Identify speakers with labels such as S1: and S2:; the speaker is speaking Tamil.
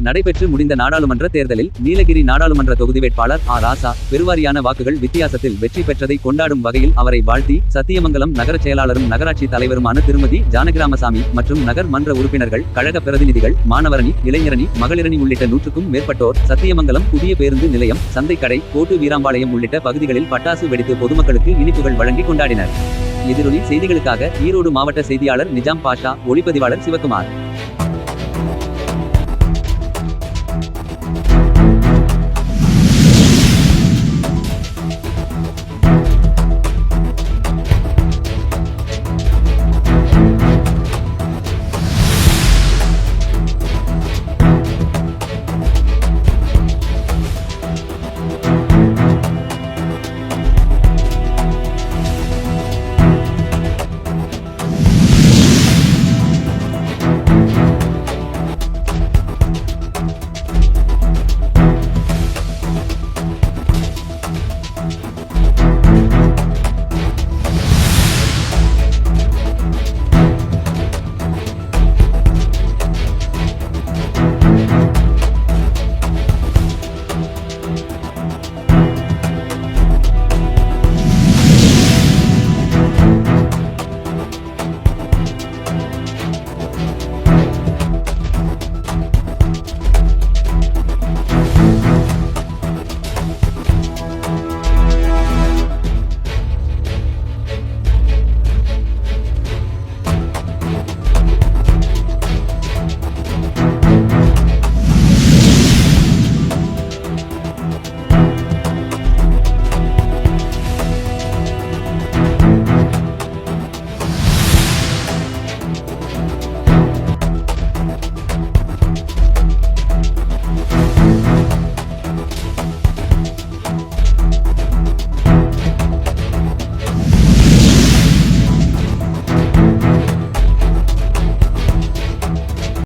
S1: நடைபெற்று முடிந்த நாடாளுமன்ற தேர்தலில் நீலகிரி நாடாளுமன்ற தொகுதி வேட்பாளர் ராசா பெருவாரியான வாக்குகள் வித்தியாசத்தில் வெற்றி பெற்றதை கொண்டாடும் வகையில் அவரை வாழ்த்தி சத்தியமங்கலம் நகர செயலாளரும் நகராட்சி தலைவருமான திருமதி ஜானகிராமசாமி மற்றும் நகர் மன்ற உறுப்பினர்கள், கழக பிரதிநிதிகள், மாணவரணி, இளைஞரணி, மகளிரணி உள்ளிட்ட 100க்கும் மேற்பட்டோர் சத்தியமங்கலம் புதிய பேருந்து நிலையம், சந்தைக்கடை, கோட்டு வீராம்பாளையம் உள்ளிட்ட பகுதிகளில் பட்டாசு வெடித்து பொதுமக்களுக்கு இனிப்புகள் வழங்கி கொண்டாடினர். எதிரொலி செய்திகளுக்காக ஈரோடு மாவட்ட செய்தியாளர் நிஜாம் பாஷா, ஒளிப்பதிவாளர் சிவகுமார்.